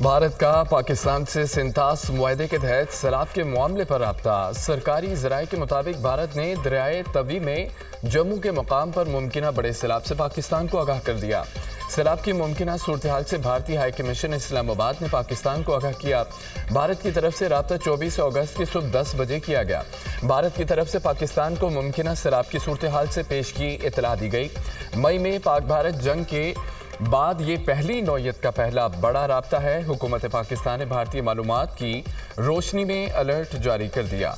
بھارت کا پاکستان سے سنتاس معاہدے کے تحت سیلاب کے معاملے پر رابطہ۔ سرکاری ذرائع کے مطابق بھارت نے دریائے توی میں جموں کے مقام پر ممکنہ بڑے سیلاب سے پاکستان کو آگاہ کر دیا۔ سیلاب کی ممکنہ صورتحال سے بھارتی ہائی کمیشن اسلام آباد نے پاکستان کو آگاہ کیا۔ بھارت کی طرف سے رابطہ 24 اگست کی صبح 10 بجے کیا گیا۔ بھارت کی طرف سے پاکستان کو ممکنہ سیلاب کی صورتحال سے پیش کی اطلاع دی گئی۔ مئی میں پاک بھارت جنگ کے بعد یہ پہلی نوعیت کا پہلا بڑا رابطہ ہے۔ حکومت پاکستان نے بھارتی معلومات کی روشنی میں الرٹ جاری کر دیا۔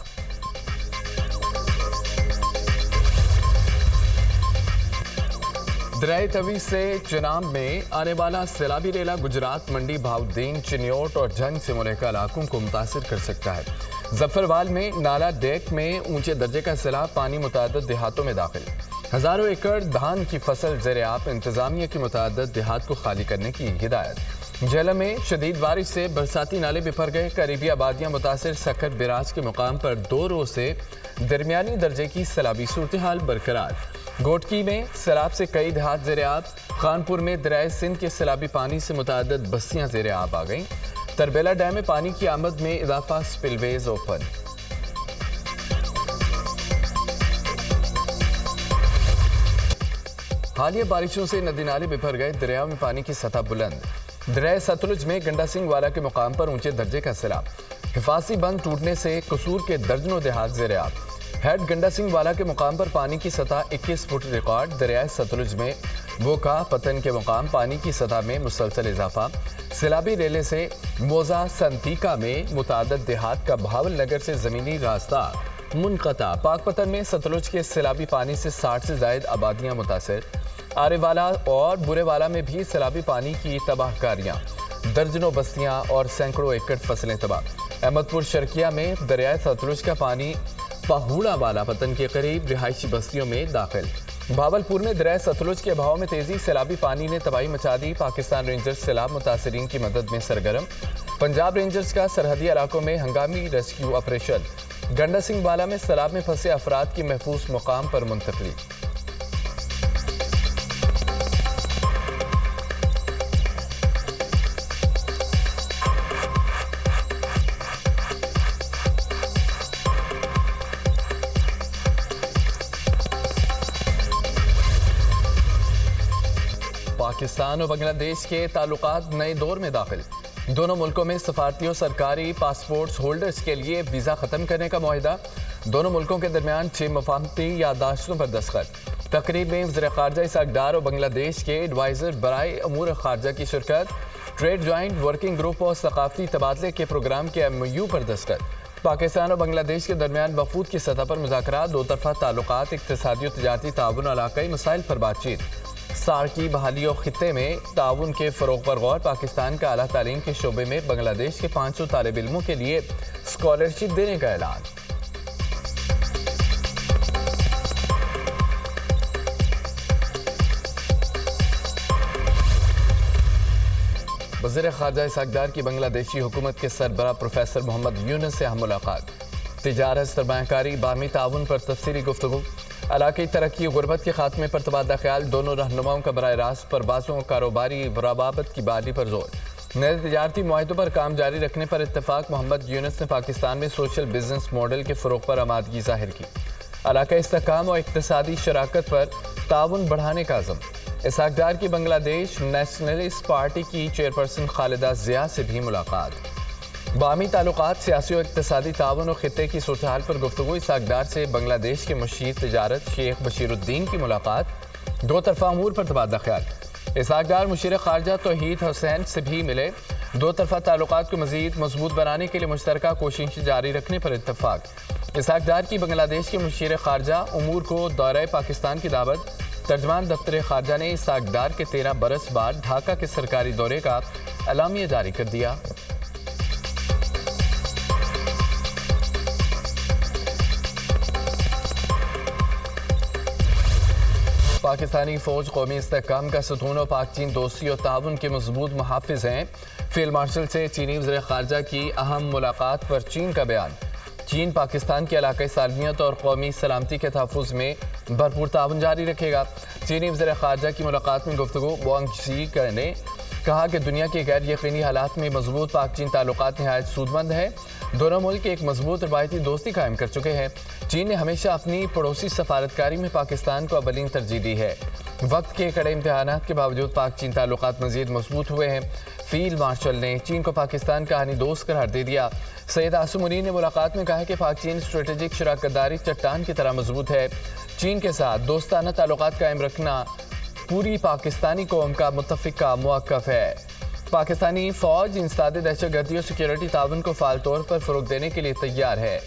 دریائے توی سے چناب میں آنے والا سیلابی ریلا گجرات، منڈی، بہاؤالدین، چنیوٹ اور جھنگ سے ملحقہ علاقوں کو متاثر کر سکتا ہے۔ ظفروال میں نالا ڈیک میں اونچے درجے کا سیلاب، پانی متعدد دیہاتوں میں داخل۔ ہزاروں ایکڑ دھان کی فصل زیر آب، انتظامیہ کی متعدد دیہات کو خالی کرنے کی ہدایت۔ جہلم میں شدید بارش سے برساتی نالے بپھر گئے، قریبی آبادیاں متاثر۔ سکھر بیراج کے مقام پر 2 روز سے درمیانی درجے کی سیلابی صورتحال برقرار۔ گوٹکی میں سیلاب سے کئی دیہات زیر آب۔ خانپور میں دریائے سندھ کے سیلابی پانی سے متعدد بستیاں زیر آب آ گئیں۔ تربیلا ڈیم میں پانی کی آمد میں اضافہ، سپل ویز اوپن۔ حالیہ بارشوں سے ندی نالے بپھر گئے، دریاؤں میں پانی کی سطح بلند۔ دریائے ستلج میں گنڈا سنگھ والا کے مقام پر اونچے درجے کا سیلاب۔ حفاظتی بند ٹوٹنے سے قصور کے درجنوں دیہات زیر آب۔ ہیڈ گنڈا سنگھ والا کے مقام پر پانی کی سطح 21 فٹ ریکارڈ۔ دریائے ستلج میں بوکا پتن کے مقام پانی کی سطح میں مسلسل اضافہ۔ سیلابی ریلے سے موزہ سنتیکا میں متعدد دیہات کا بہاول نگر سے زمینی راستہ منقطع۔ پاک پتن میں ستلج کے سیلابی پانی سے 60 سے زائد آبادیاں متاثر۔ آرے والا اور برے والا میں بھی سیلابی پانی کی تباہ کاریاں، درجنوں بستیاں اور سینکڑوں ایکڑ فصلیں تباہ۔ احمد پور شرکیہ میں دریائے ستلج کا پانی پہوڑا والا پتن کے قریب رہائشی بستیوں میں داخل۔ بھاولپور میں دریائے ستلج کے بہاؤ میں تیزی، سیلابی پانی نے تباہی مچا دی۔ پاکستان رینجرز سیلاب متاثرین کی مدد میں سرگرم۔ پنجاب رینجرز کا سرحدی علاقوں میں ہنگامی ریسکیو آپریشن۔ گنڈا سنگھ والا میں سیلاب میں پھنسے افراد کی محفوظ مقام پر منتقلی۔ پاکستان اور بنگلہ دیش کے تعلقات نئے دور میں داخل۔ دونوں ملکوں میں سفارتی اور سرکاری پاسپورٹس ہولڈرز کے لیے ویزا ختم کرنے کا معاہدہ۔ دونوں ملکوں کے درمیان 6 مفاہمتی یادداشتوں پر دستخط۔ تقریب میں وزیر خارجہ اسحاق ڈار اور بنگلہ دیش کے ایڈوائزر برائے امور خارجہ کی شرکت۔ ٹریڈ جوائنٹ ورکنگ گروپ اور ثقافتی تبادلے کے پروگرام کے MOU پر دستخط۔ پاکستان اور بنگلہ دیش کے درمیان وفود کی سطح پر مذاکرات، دو طرفہ تعلقات، اقتصادی اور تجارتی تعاون اور علاقائی مسائل پر بات چیت۔ سار کی بحالی اور خطے میں تعاون کے فروغ پر غور۔ پاکستان کا اعلیٰ تعلیم کے شعبے میں بنگلہ دیش کے 500 طالب علموں کے لیے اسکالرشپ دینے کا اعلان۔ وزیر خارجہ اسحاق ڈار کی بنگلہ دیشی حکومت کے سربراہ پروفیسر محمد یونس سے اہم ملاقات۔ تجارت، سرمایہ کاری، باہمی تعاون پر تفصیلی گفتگو۔ علاقائی ترقی، غربت کے خاتمے پر تبادلہ خیال۔ دونوں رہنماؤں کا براہ راست پروازوں اور کاروباری روابط کی بحالی پر زور۔ نئے تجارتی معاہدوں پر کام جاری رکھنے پر اتفاق۔ محمد یونس نے پاکستان میں سوشل بزنس ماڈل کے فروغ پر آمادگی ظاہر کی۔ علاقائی استحکام اور اقتصادی شراکت پر تعاون بڑھانے کا عزم۔ اسحاق ڈار کی بنگلہ دیش نیشنلسٹ پارٹی کی چیئرپرسن خالدہ ضیاء سے بھی ملاقات۔ باہمی تعلقات، سیاسی اور اقتصادی تعاون اور خطے کی صورتحال پر گفتگو۔ اسحاق ڈار سے بنگلہ دیش کے مشیر تجارت شیخ بشیر الدین کی ملاقات۔ دو طرفہ امور پر تبادلہ خیال۔ اسحاق ڈار مشیر خارجہ توحید حسین سے بھی ملے۔ دو طرفہ تعلقات کو مزید مضبوط بنانے کے لیے مشترکہ کوششیں جاری رکھنے پر اتفاق۔ اسحاق ڈار کی بنگلہ دیش کے مشیر خارجہ امور کو دورہ پاکستان کی دعوت۔ ترجمان دفتر خارجہ نے اسحاق ڈار کے 13 برس بعد ڈھاکہ کے سرکاری دورے کا اعلامیہ جاری کر دیا۔ پاکستانی فوج قومی استحکام کا ستون اور پاک چین دوستی اور تعاون کے مضبوط محافظ ہیں۔ فیلڈ مارشل سے چینی وزیر خارجہ کی اہم ملاقات پر چین کا بیان۔ چین پاکستان کی علاقائی سالمیت اور قومی سلامتی کے تحفظ میں بھرپور تعاون جاری رکھے گا۔ چینی وزیر خارجہ کی ملاقات میں گفتگو۔ وانگ زی نے کہا کہ دنیا کے غیر یقینی حالات میں مضبوط پاک چین تعلقات نہایت سودمند ہیں۔ دونوں ملک ایک مضبوط روایتی دوستی قائم کر چکے ہیں۔ چین نے ہمیشہ اپنی پڑوسی سفارتکاری میں پاکستان کو اولین ترجیح دی ہے۔ وقت کے کڑے امتحانات کے باوجود پاک چین تعلقات مزید مضبوط ہوئے ہیں۔ فیلڈ مارشل نے چین کو پاکستان کا کہانی دوست قرار دے دیا۔ سید عاصم منیر نے ملاقات میں کہا کہ پاک چین اسٹریٹجک شراکت داری چٹان کی طرح مضبوط ہے۔ چین کے ساتھ دوستانہ تعلقات قائم رکھنا پوری پاکستانی قوم کا متفقہ موقف ہے۔ پاکستانی فوج انسداد دہشت گردی اور سیکیورٹی تعاون کو فعال طور پر فروغ دینے کے لیے تیار ہے۔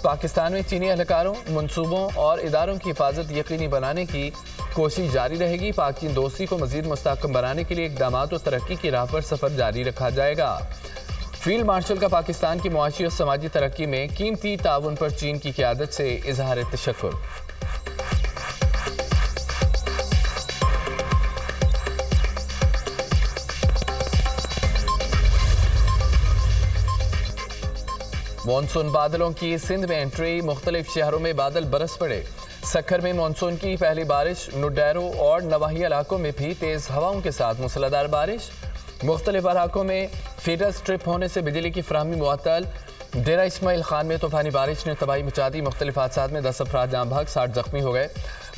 پاکستان میں چینی اہلکاروں، منصوبوں اور اداروں کی حفاظت یقینی بنانے کی کوشش جاری رہے گی۔ پاک چین دوستی کو مزید مستحکم بنانے کے لیے اقدامات اور ترقی کی راہ پر سفر جاری رکھا جائے گا۔ فیلڈ مارشل کا پاکستان کی معاشی اور سماجی ترقی میں قیمتی تعاون پر چین کی قیادت سے اظہار تشکر۔ مانسون بادلوں کی سندھ میں انٹری، مختلف شہروں میں بادل برس پڑے۔ سکھر میں مانسون کی پہلی بارش، نڈیرو اور نواحی علاقوں میں بھی تیز ہواؤں کے ساتھ موسلادھار بارش۔ مختلف علاقوں میں فیڈر سٹرپ ہونے سے بجلی کی فراہمی معطل۔ ڈیرہ اسماعیل خان میں طوفانی بارش نے تباہی مچا دی، مختلف حادثات میں 10 افراد جاں بحق، 60 زخمی ہو گئے۔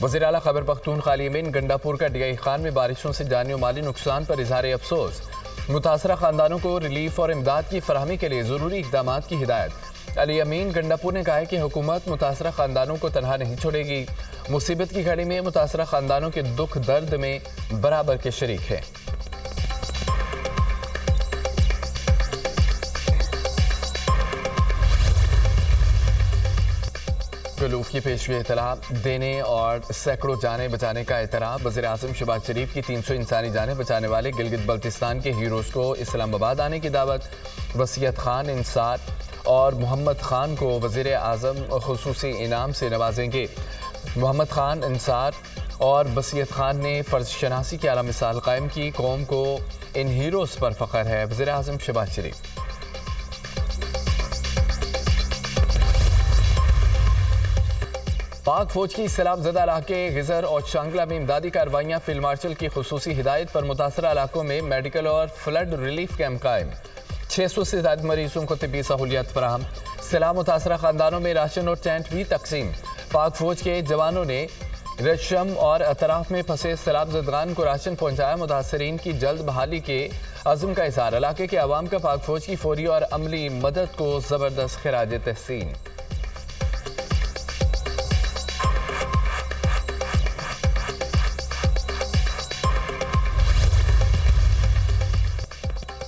وزیر اعلیٰ خیبر پختونخوا یمین گنڈا پور کا ڈی آئی خان میں بارشوں سے جانی و مالی نقصان پر اظہار افسوس۔ متاثرہ خاندانوں کو ریلیف اور امداد کی فراہمی کے لیے ضروری اقدامات کی ہدایت۔ علی امین گنڈا پور نے کہا ہے کہ حکومت متاثرہ خاندانوں کو تنہا نہیں چھوڑے گی، مصیبت کی گھڑی میں متاثرہ خاندانوں کے دکھ درد میں برابر کے شریک ہیں۔ گلوف کی پیشوی اطلاع دینے اور سینکڑوں جانیں بچانے کا اعتراف۔ وزیر اعظم شہباز شریف کی 300 انسانی جانیں بچانے والے گلگت بلتستان کے ہیروز کو اسلام آباد آنے کی دعوت۔ وسیعت خان انصار اور محمد خان کو وزیر اعظم خصوصی انعام سے نوازیں گے۔ محمد خان انصار اور وسیعت خان نے فرض شناسی کی اعلیٰ مثال قائم کی، قوم کو ان ہیروز پر فخر ہے۔ وزیر اعظم شہباز شریف۔ پاک فوج کی سیلاب زدہ علاقے غزر اور شانگلہ میں امدادی کارروائیاں۔ فیلڈ مارشل کی خصوصی ہدایت پر متاثرہ علاقوں میں میڈیکل اور فلڈ ریلیف کیمپ قائم۔ 600 سے زائد مریضوں کو طبی سہولیات فراہم۔ سیلاب متاثرہ خاندانوں میں راشن اور ٹینٹ بھی تقسیم۔ پاک فوج کے جوانوں نے ریشم اور اطراف میں پھنسے سیلاب زدگان کو راشن پہنچایا۔ متاثرین کی جلد بحالی کے عزم کا اظہار۔ علاقے کے عوام کا پاک فوج کی فوری اور عملی مدد کو زبردست خراج تحسین۔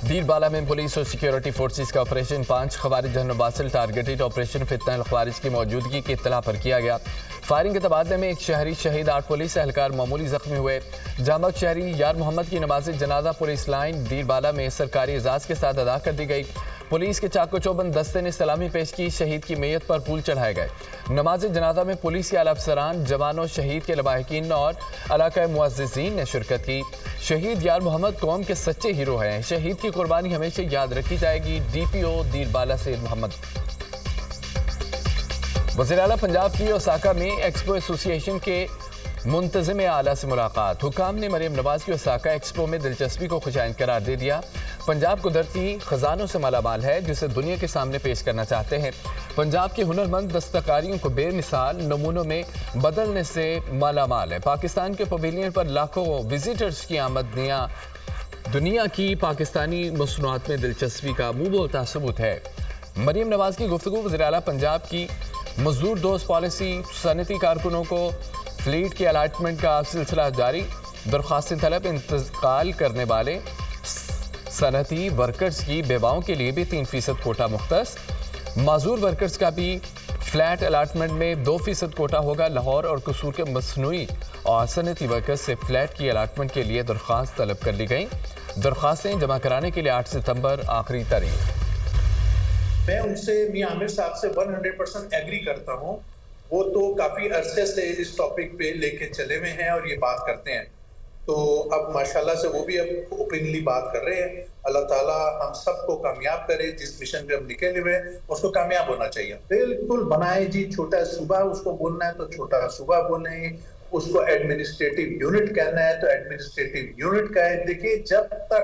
دیر بالا میں پولیس اور سیکیورٹی فورسز کا آپریشن 5 خوارج باسل ٹارگیٹڈ آپریشن فتنہ الخوارج کی موجودگی کی اطلاع پر کیا گیا۔ فائرنگ کے تبادلے میں ایک شہری شہید، 8 پولیس اہلکار معمولی زخمی ہوئے۔ جامع شہری یار محمد کی نماز جنازہ پولیس لائن دیر بالا میں سرکاری اعزاز کے ساتھ ادا کر دی گئی۔ پولیس کے چاق و چوبند دستے نے سلامی پیش کی، شہید کی میت پر پھول چڑھائے گئے۔ نماز جنازہ میں پولیس کے اعلی افسران، جوانوں، شہید کے لواحقین اور علاقہ معززین نے شرکت کی۔ شہید یار محمد قوم کے سچے ہیرو ہیں، شہید کی قربانی ہمیشہ یاد رکھی جائے گی۔ ڈی پی او دیر بالا سید محمد۔ وزیر اعلیٰ پنجاب کی اوساکا میں ایکسپو ایسوسی ایشن کے منتظم اعلیٰ سے ملاقات۔ حکام نے مریم نواز کی اوساکا ایکسپو میں دلچسپی کو خوشائند قرار دے دیا۔ پنجاب قدرتی خزانوں سے مالا مال ہے جسے دنیا کے سامنے پیش کرنا چاہتے ہیں۔ پنجاب کے ہنرمند دستکاریوں کو بے مثال نمونوں میں بدلنے سے مالا مال ہے۔ پاکستان کے پویلین پر لاکھوں وزٹرز کی آمدنیاں دنیا کی پاکستانی مصنوعات میں دلچسپی کا منہ بولتا ثبوت ہے۔ مریم نواز کی گفتگو۔ وزیر اعلیٰ پنجاب کی مزدور دوست پالیسی، صنعتی کارکنوں کو فلیٹ کی الاٹمنٹ کا سلسلہ جاری۔ درخواستیں طلب انتقال کرنے والے صنعتی ورکرز کی بیواؤں کے لیے بھی 3% کوٹا مختص۔ معذور ورکرز کا بھی فلیٹ الاٹمنٹ میں 2% کوٹا ہوگا۔ لاہور اور قصور کے مصنوعی اور صنعتی ورکرز سے فلیٹ کی الاٹمنٹ کے لیے درخواست طلب کر لی گئیں۔ درخواستیں جمع کرانے کے لیے 8 ستمبر آخری تاریخ۔ میں ان سے میاں عامر صاحب سے 100% ایگری کرتا ہوں۔ وہ تو کافی عرصے سے اس ٹاپک پہ لے کے چلے ہوئے ہیں اور یہ بات کرتے ہیں، تو اب ماشاءاللہ سے وہ بھی اب اوپنلی بات کر رہے ہیں۔ اللہ تعالیٰ ہم سب کو کامیاب کرے، جس مشن پہ ہم نکلے ہوئے ہیں اس کو کامیاب ہونا چاہیے۔ بالکل بنائے جی، چھوٹا صوبہ اس کو بولنا ہے تو چھوٹا صوبہ بولیں، اس کو ایڈمنسٹریٹو یونٹ کہنا ہے تو ایڈمنسٹریٹو یونٹ کہے۔ دیکھیں جب تک